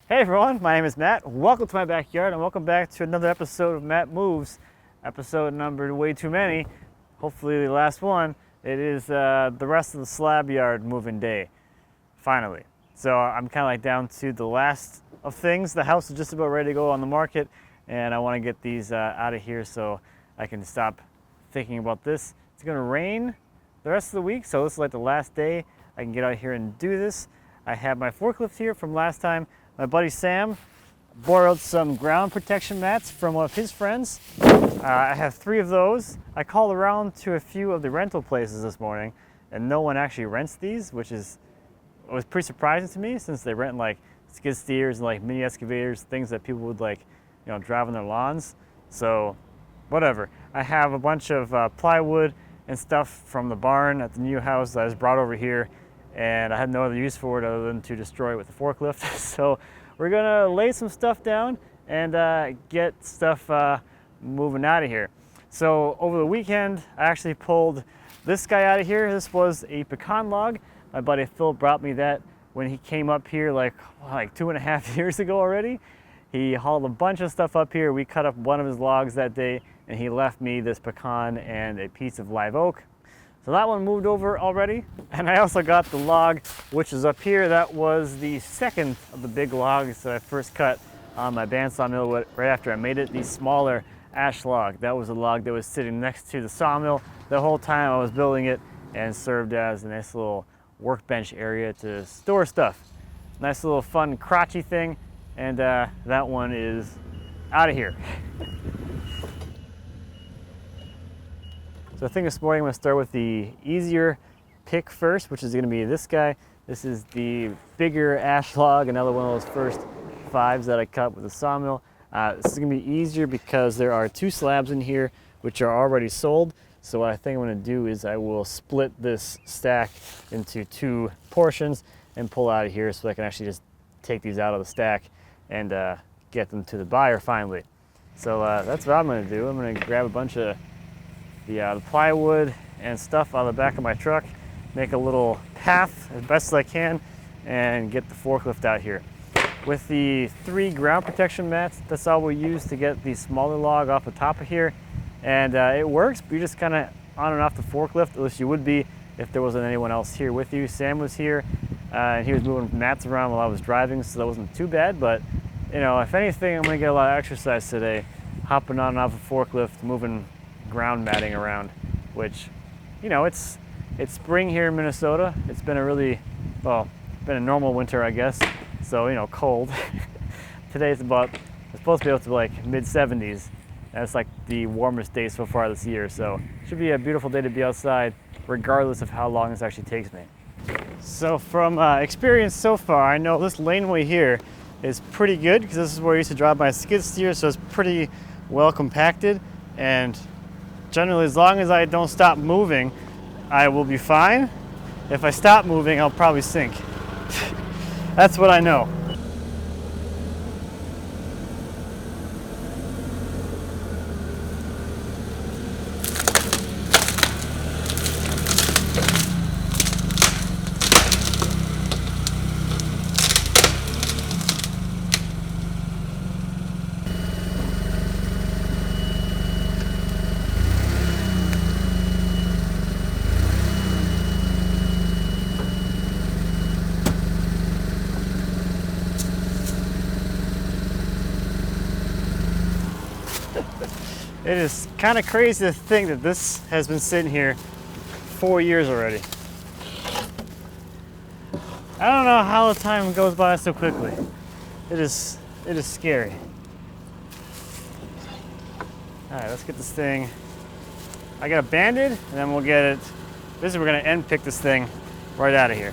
Hey everyone, my name is Matt. Welcome to my backyard and welcome back to another episode of Matt Moves. Episode number way too many. Hopefully the last one. It is the rest of the slab yard moving day, finally. So I'm kind of like down to the last of things. The house is just about ready to go on the market and I want to get these out of here so I can stop thinking about this. It's going to rain the rest of the week, so this is like the last day I can get out here and do this. I have my forklift here from last time. My buddy Sam borrowed some ground protection mats from one of his friends. I have 3 of those. I called around to a few of the rental places this morning and no one actually rents these, which was pretty surprising to me since they rent like skid steers and like mini excavators, things that people would like, you know, drive on their lawns. So whatever. I have a bunch of plywood and stuff from the barn at the new house that I just brought over here, and I had no other use for it other than to destroy it with the forklift. So we're gonna lay some stuff down and get stuff moving out of here. So over the weekend, I actually pulled this guy out of here. This was a pecan log. My buddy Phil brought me that when he came up here like 2.5 years ago already. He hauled a bunch of stuff up here. We cut up one of his logs that day and he left me this pecan and a piece of live oak. So that one moved over already. And I also got the log, which is up here. That was the second of the big logs that I first cut on my bandsaw mill right after I made it, the smaller ash log. That was a log that was sitting next to the sawmill the whole time I was building it and served as a nice little workbench area to store stuff. Nice little fun crotchy thing. And that one is out of here. So I think this morning I'm going to start with the easier pick first, which is going to be this guy. This is the bigger ash log, another one of those first 5s that I cut with the sawmill. This is going to be easier because there are 2 slabs in here which are already sold. So what I think I'm going to do is I will split this stack into 2 portions and pull out of here so I can actually just take these out of the stack and get them to the buyer finally. So that's what I'm going to do. I'm going to grab a bunch of the plywood and stuff out of the back of my truck, make a little path as best as I can, and get the forklift out here. With the 3 ground protection mats, that's all we use to get the smaller log off the top of here. And it works, but you're just kind of on and off the forklift, at least you would be if there wasn't anyone else here with you. Sam was here, and he was moving mats around while I was driving, so that wasn't too bad. But, you know, if anything, I'm going to get a lot of exercise today, hopping on and off a forklift, moving ground matting around, which, you know, it's spring here in Minnesota. It's been a really, well, been a normal winter, I guess. So, you know, cold. Today it's supposed to be up to like mid-70s. And it's like the warmest day so far this year. So it should be a beautiful day to be outside, regardless of how long this actually takes me. So from experience so far, I know this laneway here is pretty good because this is where I used to drive my skid steer, so it's pretty well compacted. And generally, as long as I don't stop moving, I will be fine. If I stop moving, I'll probably sink. That's what I know. It is kind of crazy to think that this has been sitting here 4 years already. I don't know how the time goes by so quickly. It is scary. All right, let's get this thing. I got it banded, and then we'll get it. We're gonna end pick this thing right out of here.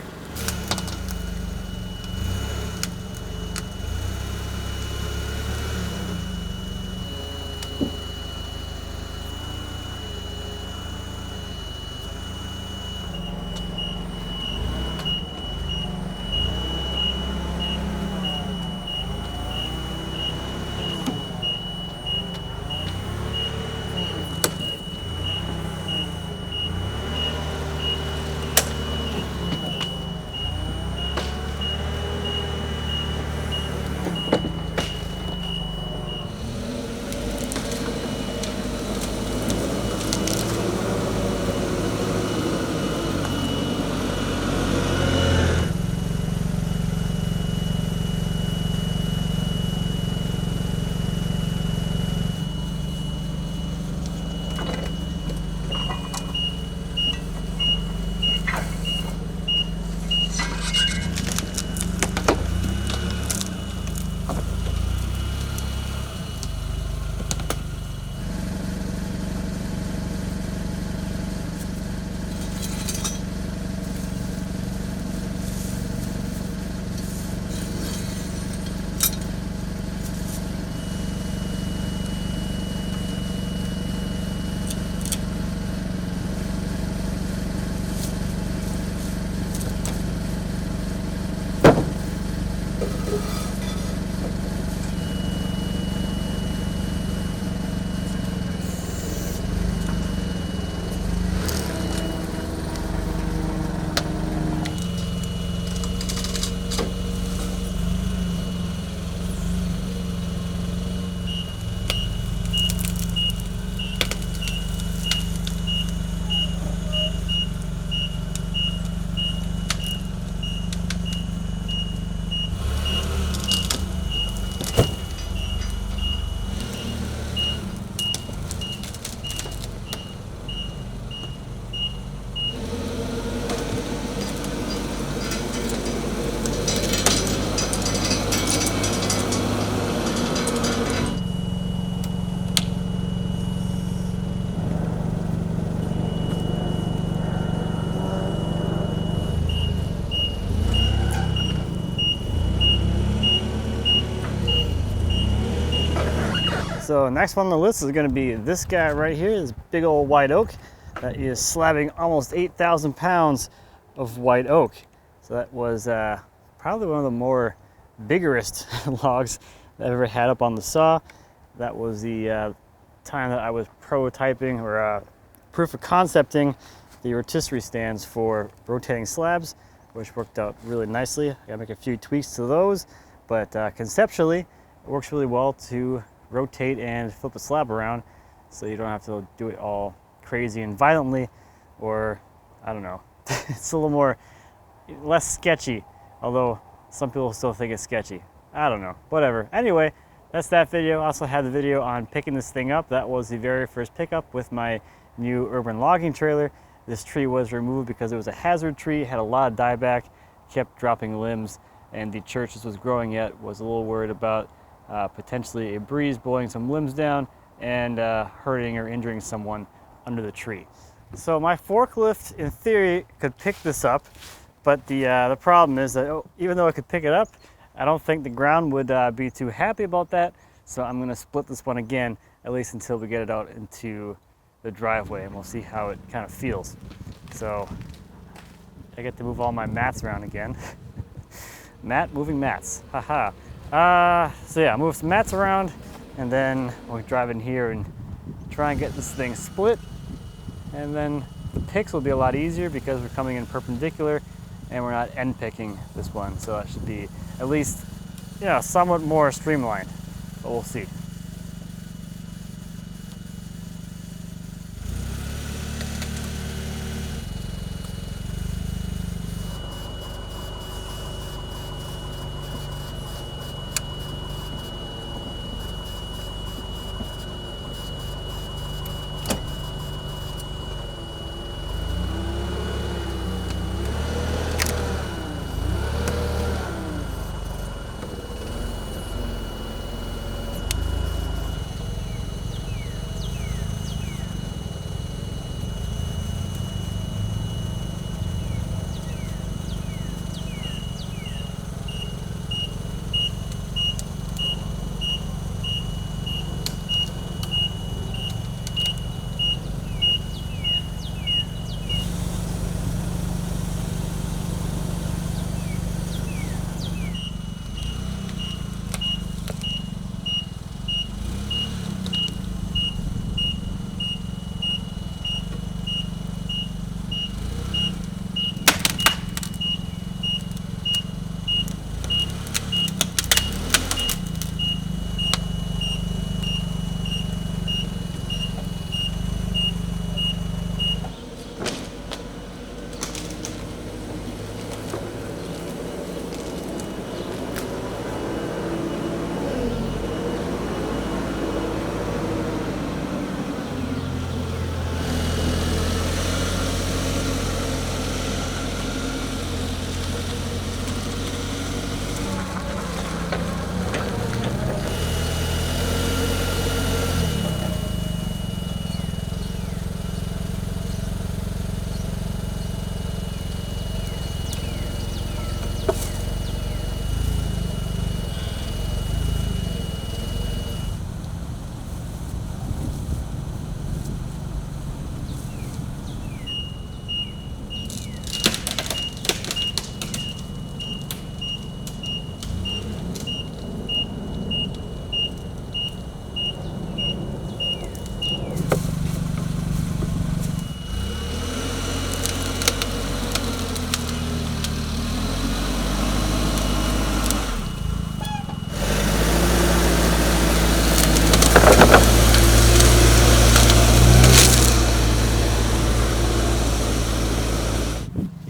So next one on the list is going to be this guy right here, this big old white oak that is slabbing almost 8,000 pounds of white oak. So that was probably one of the more biggest logs that I've ever had up on the saw. That was the time that I was prototyping or proof of concepting the rotisserie stands for rotating slabs, which worked out really nicely. I gotta make a few tweaks to those, but conceptually it works really well to rotate and flip a slab around, so you don't have to do it all crazy and violently, or I don't know. It's a little more less sketchy, although some people still think it's sketchy. I don't know, whatever. Anyway, that's that video. I also had the video on picking this thing up. That was the very first pickup with my new urban logging trailer. This tree was removed because it was a hazard tree, had a lot of dieback, kept dropping limbs, and the church this was growing at was a little worried about potentially a breeze blowing some limbs down and hurting or injuring someone under the tree. So my forklift, in theory, could pick this up, but the problem is that even though it could pick it up, I don't think the ground would be too happy about that. So I'm going to split this one again, at least until we get it out into the driveway, and we'll see how it kind of feels. So I get to move all my mats around again. Moving mats, haha. So yeah, move some mats around, and then we'll drive in here and try and get this thing split. And then the picks will be a lot easier because we're coming in perpendicular and we're not end picking this one. So that should be at least, yeah, somewhat more streamlined, but we'll see.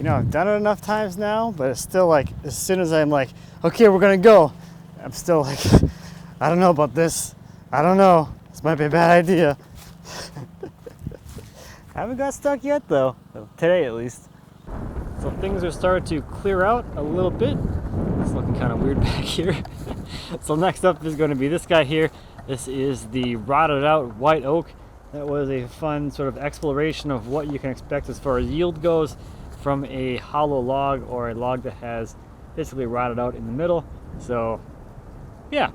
know, I've done it enough times now, but it's still like, as soon as I'm like, okay, we're gonna go, I'm still like, I don't know about this. I don't know. This might be a bad idea. Haven't got stuck yet though, today at least. So things are starting to clear out a little bit. It's looking kind of weird back here. So next up is going to be this guy here. This is the rotted out white oak. That was a fun sort of exploration of what you can expect as far as yield goes from a hollow log or a log that has basically rotted out in the middle. So yeah,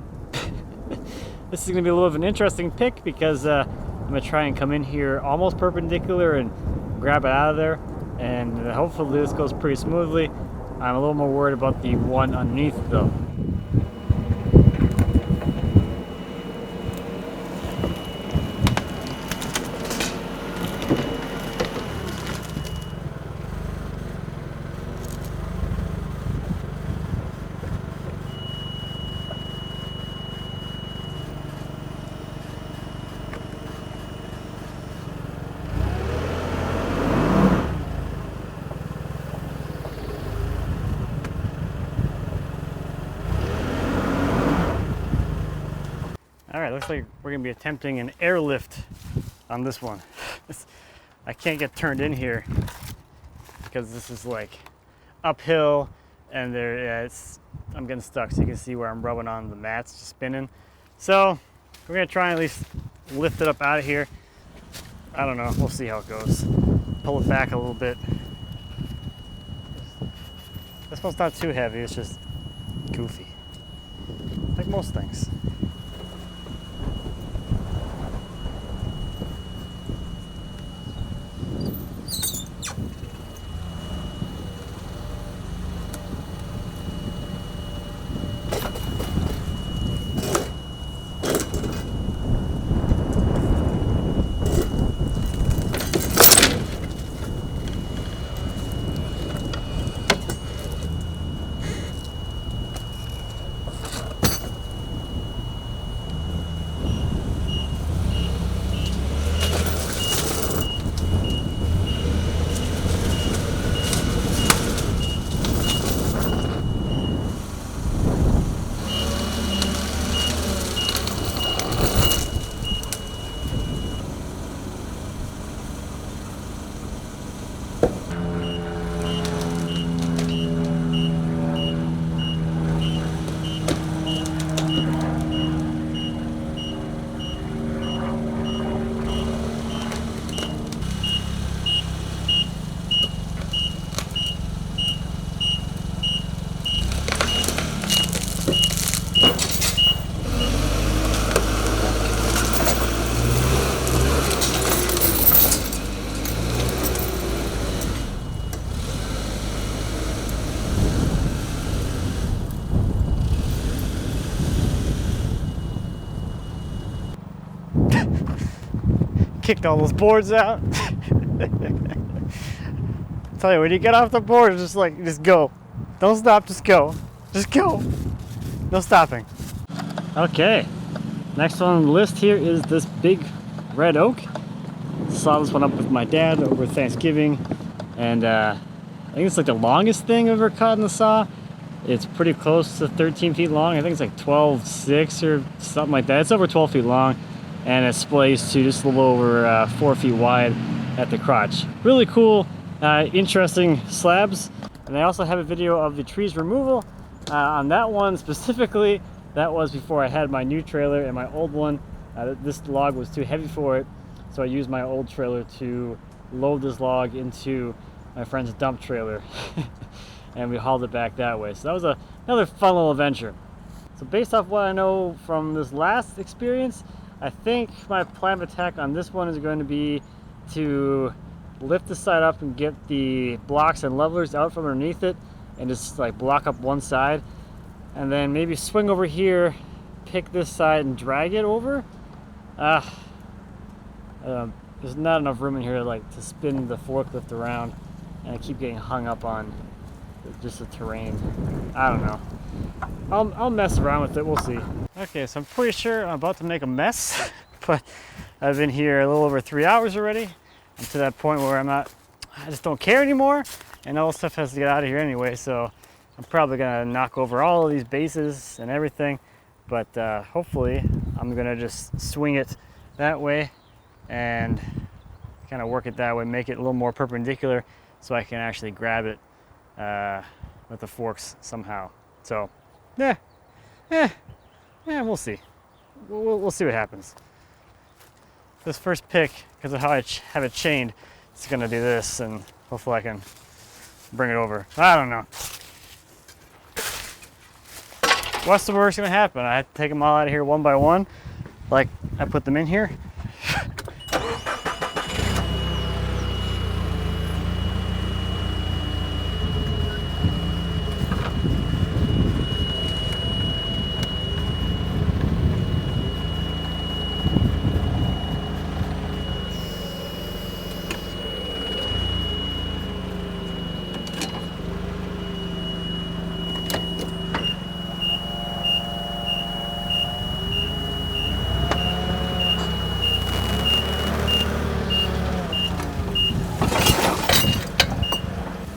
This is going to be a little of an interesting pick because I'm going to try and come in here almost perpendicular and grab it out of there, and hopefully this goes pretty smoothly. I'm a little more worried about the one underneath though. All right, looks like we're gonna be attempting an airlift on this one. I can't get turned in here because this is like uphill, and I'm getting stuck. So you can see where I'm rubbing on the mats, just spinning. So we're gonna try and at least lift it up out of here. I don't know, we'll see how it goes. Pull it back a little bit. This one's not too heavy, it's just goofy, like most things. Kicked all those boards out. Tell you, when you get off the board, just go. Don't stop, just go. Just go. No stopping. Okay, next on the list here is this big red oak. Saw this one up with my dad over Thanksgiving, and I think it's like the longest thing I've ever cut in the saw. It's pretty close to 13 feet long. I think it's like 12.6 or something like that. It's over 12 feet long, and it splays to just a little over 4 feet wide at the crotch. Really cool, interesting slabs. And I also have a video of the trees removal. On that one specifically, that was before I had my new trailer, and my old one, this log was too heavy for it, so I used my old trailer to load this log into my friend's dump trailer. And we hauled it back that way. So that was another fun little adventure. So based off what I know from this last experience, I think my plan of attack on this one is going to be to lift the side up and get the blocks and levelers out from underneath it and just like block up one side, and then maybe swing over here, pick this side and drag it over. There's not enough room in here to spin the forklift around, and I keep getting hung up on just the terrain. I don't know. I'll mess around with it, we'll see. Okay, so I'm pretty sure I'm about to make a mess, but I've been here a little over 3 hours already. I'm to that point where I just don't care anymore, and all stuff has to get out of here anyway, so I'm probably gonna knock over all of these bases and everything, but hopefully I'm gonna just swing it that way and kind of work it that way, make it a little more perpendicular so I can actually grab it with the forks somehow. So we'll see. We'll see what happens. This first pick, because of how I have it chained, it's gonna do this, and hopefully I can bring it over. I don't know. What's the worst gonna happen? I have to take them all out of here one by one. like I put them in here.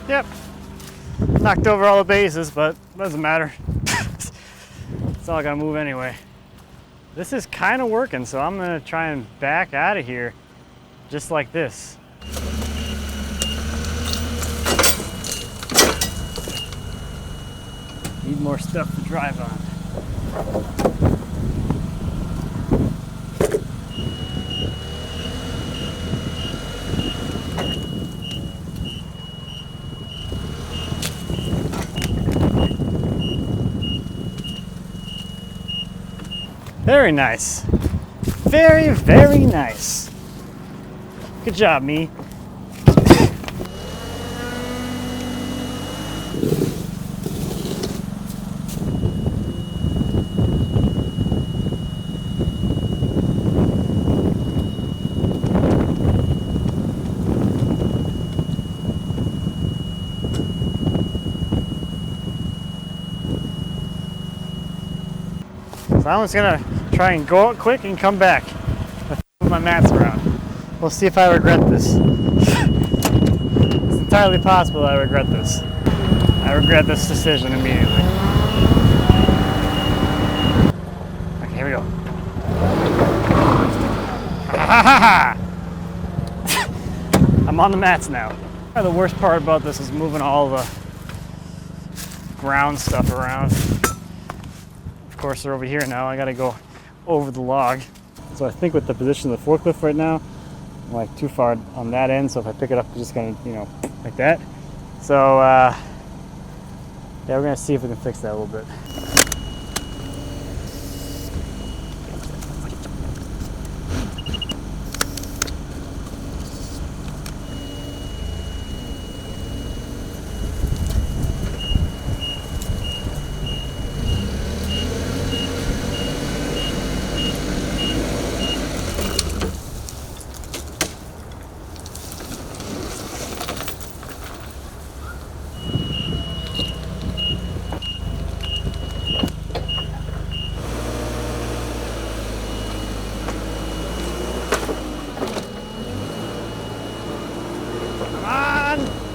Yep, knocked over all the bases, but doesn't matter. It's all gotta move anyway. This is kind of working, so I'm gonna try and back out of here just like this. Need more stuff to drive on. Very nice. Very, very nice. Good job, me. So I'm just gonna try and go out quick and come back. Move my mats around. We'll see if I regret this. It's entirely possible I regret this. I regret this decision immediately. Okay, here we go. I'm on the mats now. The worst part about this is moving all the ground stuff around. Of course, they're over here now. I gotta go over the log. So I think with the position of the forklift right now, I'm like too far on that end. So if I pick it up, it's just gonna, like that. So yeah, we're gonna see if we can fix that a little bit.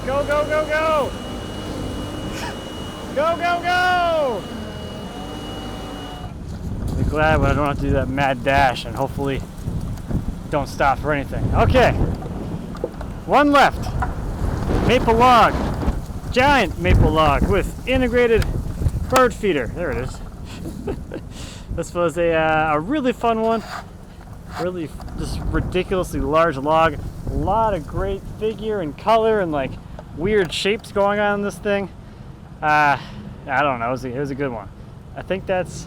Go, go, go, go! Go, go, go! I'll be glad when I don't have to do that mad dash and hopefully don't stop for anything. Okay, one left. Maple log, giant maple log with integrated bird feeder. There it is. This was a really fun one. Really just ridiculously large log. A lot of great figure and color and like weird shapes going on in this thing. I don't know, it was a good one. I think that's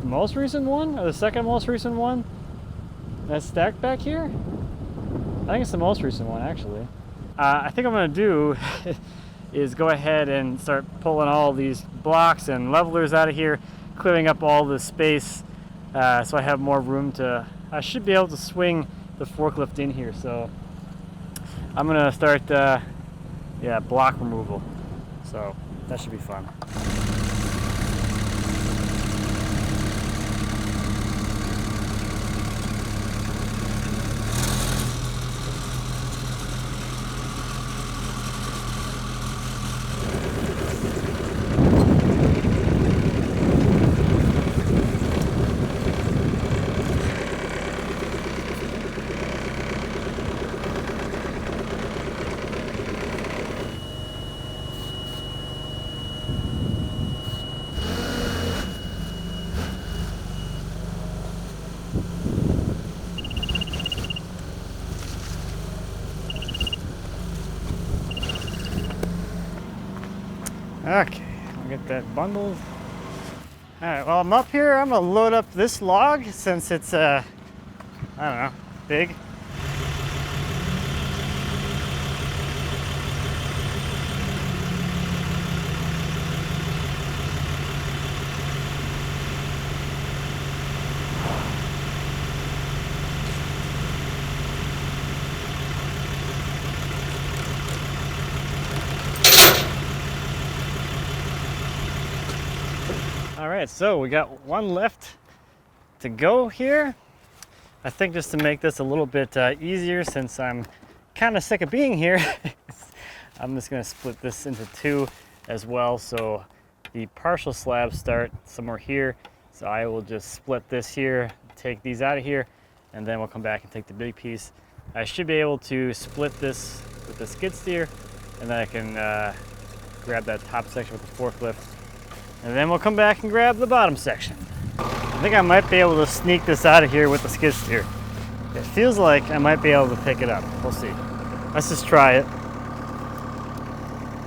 the most recent one, or the second most recent one that's stacked back here. I think it's the most recent one, actually. I think what I'm gonna do is go ahead and start pulling all these blocks and levelers out of here, clearing up all the space so I have more room to, I should be able to swing the forklift in here. So I'm gonna start block removal, so that should be fun. Okay, I'll get that bundled. All right, well, I'm up here. I'm gonna load up this log since it's, I don't know, big. All right, so we got one left to go here. I think just to make this a little bit easier, since I'm kind of sick of being here, I'm just gonna split this into two as well. So the partial slabs start somewhere here. So I will just split this here, take these out of here, and then we'll come back and take the big piece. I should be able to split this with the skid steer, and then I can grab that top section with the forklift. And then we'll come back and grab the bottom section. I think I might be able to sneak this out of here with the skid steer. It feels like I might be able to pick it up. We'll see. Let's just try it.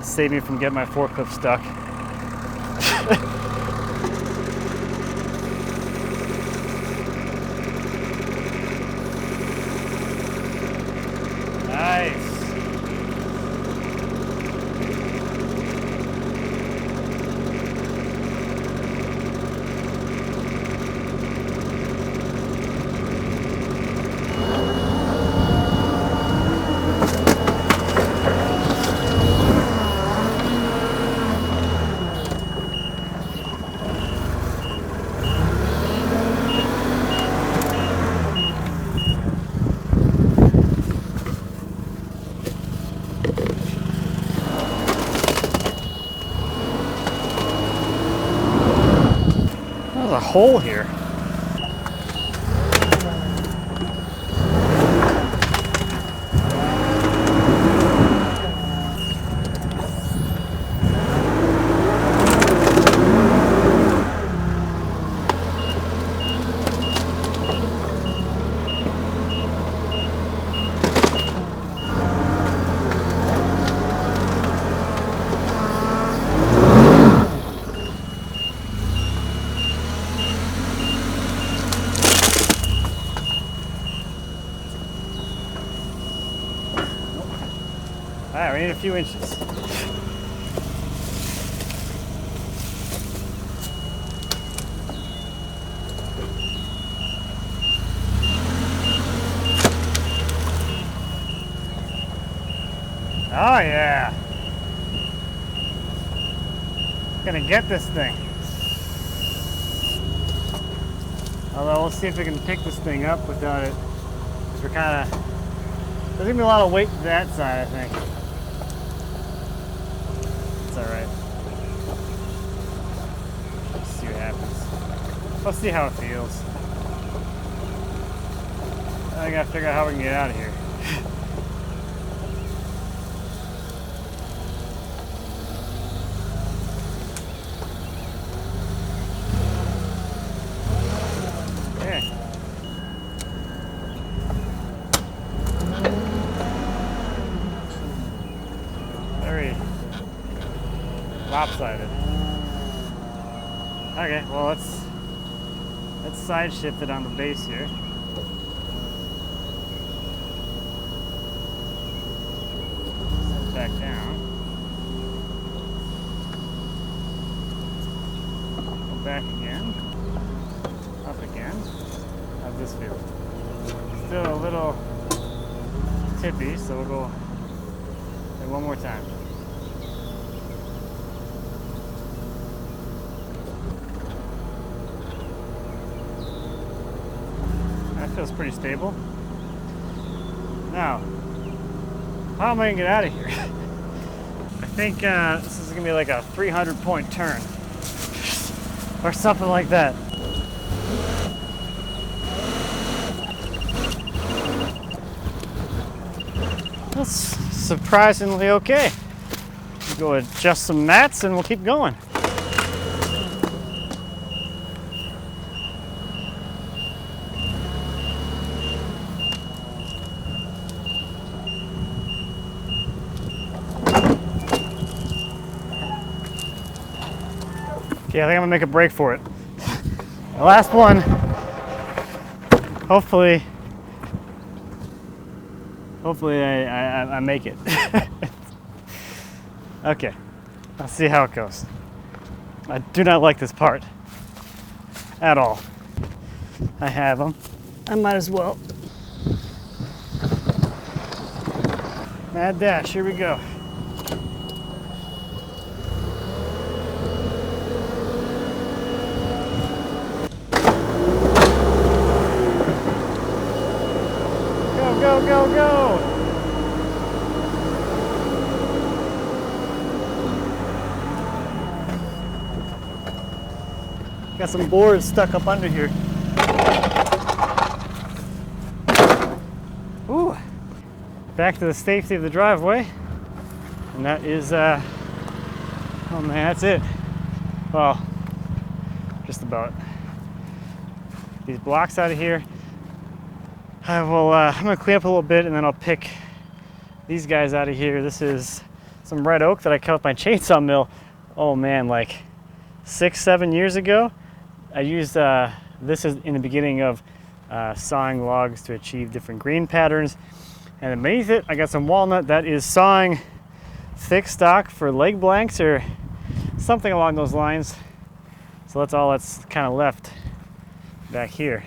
Save me from getting my forklift stuck. Nice. There's a hole here. All right, we need a few inches. Oh yeah. Gonna get this thing. Although we'll see if we can pick this thing up without it. Because we're kind of, there's gonna be a lot of weight to that side, I think. It's all right. Let's see what happens. Let's see how it feels. I gotta figure out how we can get out of here. Very lopsided. Okay, well let's side shift it on the base here. Set back down. Go back again. Up again. How's this feel? Still a little tippy, so we'll go one more time. That feels pretty stable. Now, how am I gonna get out of here? I think this is gonna be like a 300-point turn or something like that. That's surprisingly okay. We'll go adjust some mats and we'll keep going. Okay, I think I'm gonna make a break for it. The last one. Hopefully I make it. Okay, let's see how it goes. I do not like this part at all. I have them. I might as well. Mad dash, here we go. Go, go, go, go! Got some boards stuck up under here. Ooh! Back to the safety of the driveway. And that is, oh man, that's it. Well, just about. These blocks out of here. I will, I'm gonna clean up a little bit and then I'll pick these guys out of here. This is some red oak that I cut with my chainsaw mill. Oh man, like 6-7 years ago. I used this is in the beginning of sawing logs to achieve different grain patterns. And then beneath it, I got some walnut that is sawing thick stock for leg blanks or something along those lines. So that's all that's kind of left back here.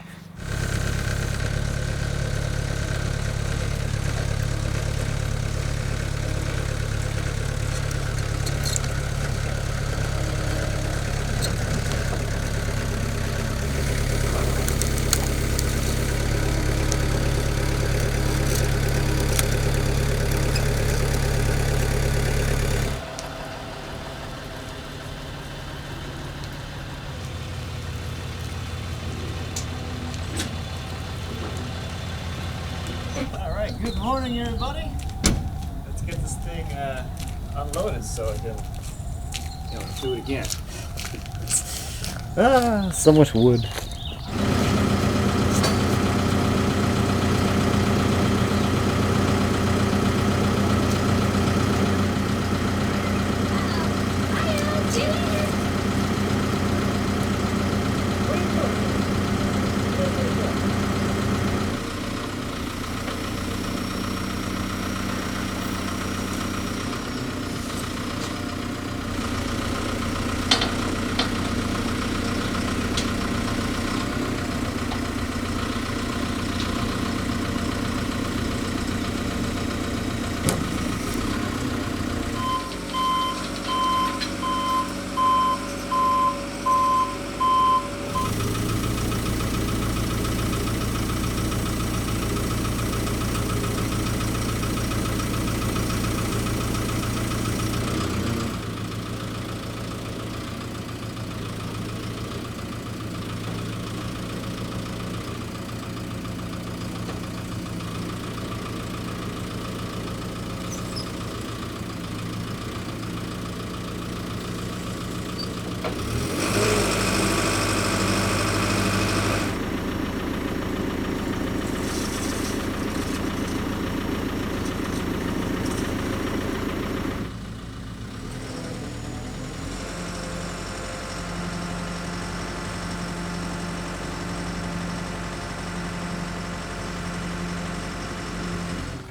Good morning, everybody. Let's get this thing unloaded so I can, do it again. So much wood.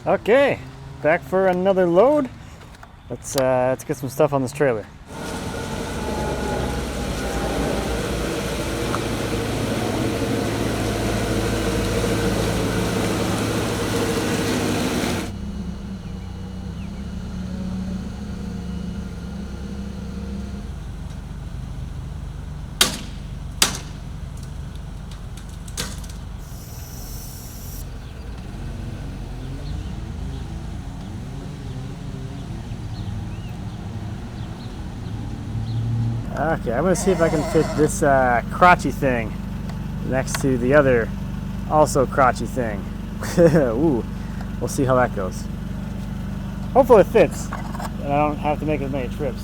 Okay, back for another load. Let's get some stuff on this trailer. Okay, I'm gonna see if I can fit this crotchy thing next to the other also crotchy thing. Ooh, we'll see how that goes. Hopefully it fits and I don't have to make as many trips.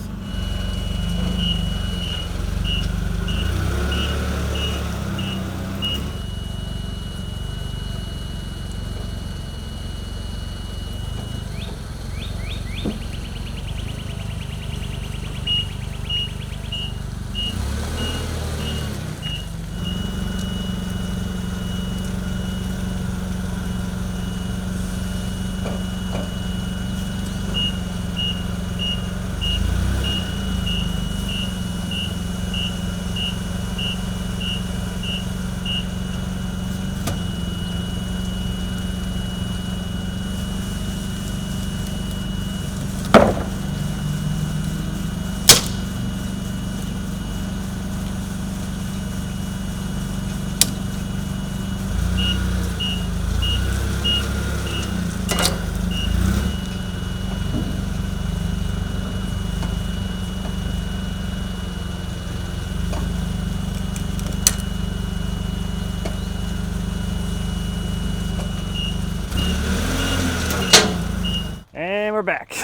And we're back.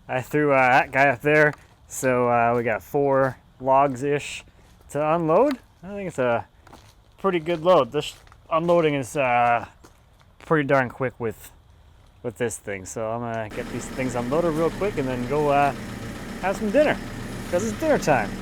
I threw that guy up there, so we got 4 logs-ish to unload. I think it's a pretty good load. This unloading is pretty darn quick with this thing, so I'm gonna get these things unloaded real quick and then go have some dinner, because it's dinner time.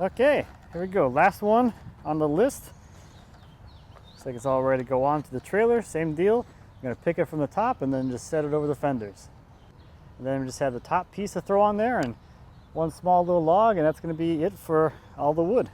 Okay, here we go. Last one on the list. Looks like it's all ready to go on to the trailer. Same deal. I'm gonna pick it from the top and then just set it over the fenders. And then we just have the top piece to throw on there and one small little log, and that's gonna be it for all the wood.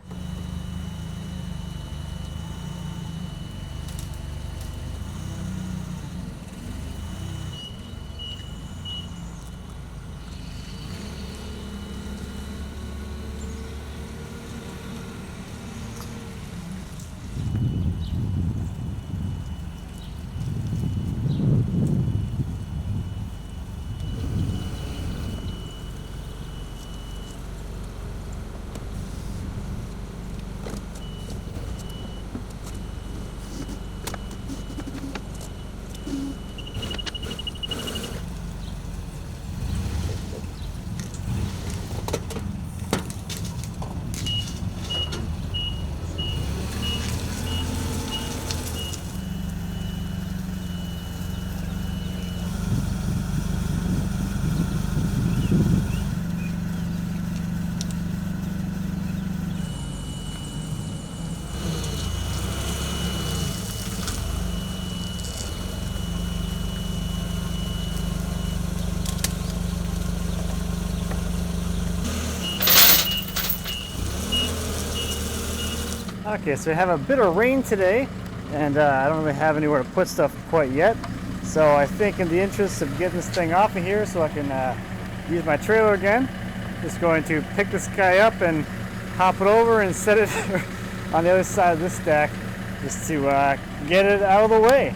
Okay, so we have a bit of rain today, and I don't really have anywhere to put stuff quite yet. So I think in the interest of getting this thing off of here so I can use my trailer again, just going to pick this guy up and hop it over and set it on the other side of this stack just to get it out of the way.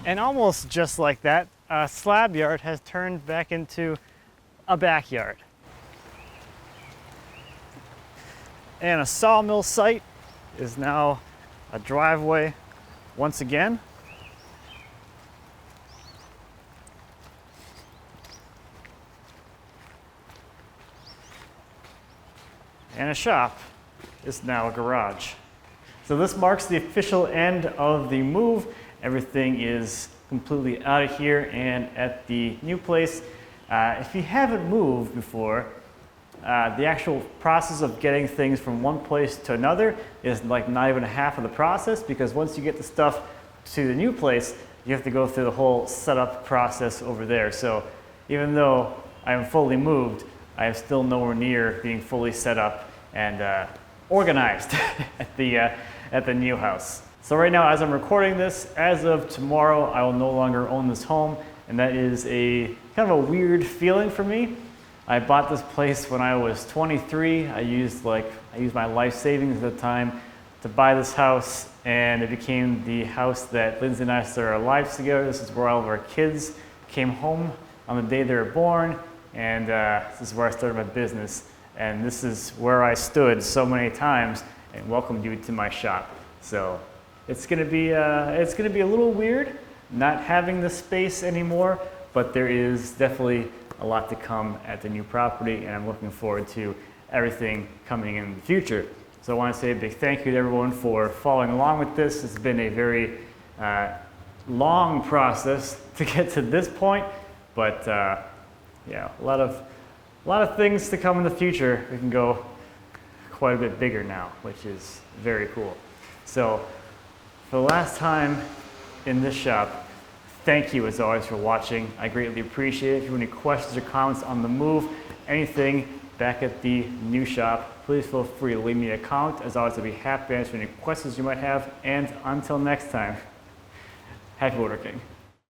And almost just like that, a slab yard has turned back into a backyard. And a sawmill site is now a driveway once again. And a shop is now a garage. So this marks the official end of the move. Everything is completely out of here and at the new place. If you haven't moved before, the actual process of getting things from one place to another is like not even half of the process, because once you get the stuff to the new place, you have to go through the whole setup process over there. So even though I am fully moved, I am still nowhere near being fully set up and organized at the new house. So right now, as I'm recording this, as of tomorrow, I will no longer own this home, and that is a kind of a weird feeling for me. I bought this place when I was 23. I used my life savings at the time to buy this house, and it became the house that Lindsay and I started our lives together. This is where all of our kids came home on the day they were born, and this is where I started my business. And this is where I stood so many times and welcomed you to my shop. So it's gonna be a little weird not having the space anymore, but there is definitely a lot to come at the new property, and I'm looking forward to everything coming in the future. So I want to say a big thank you to everyone for following along with this. It's been a very long process to get to this point, but yeah, a lot of things to come in the future. We can go quite a bit bigger now, which is very cool. So for the last time in this shop, thank you as always for watching. I greatly appreciate it. If you have any questions or comments on the move, anything back at the new shop, please feel free to leave me a comment. As always, I'll be happy to answer any questions you might have. And until next time, happy woodworking.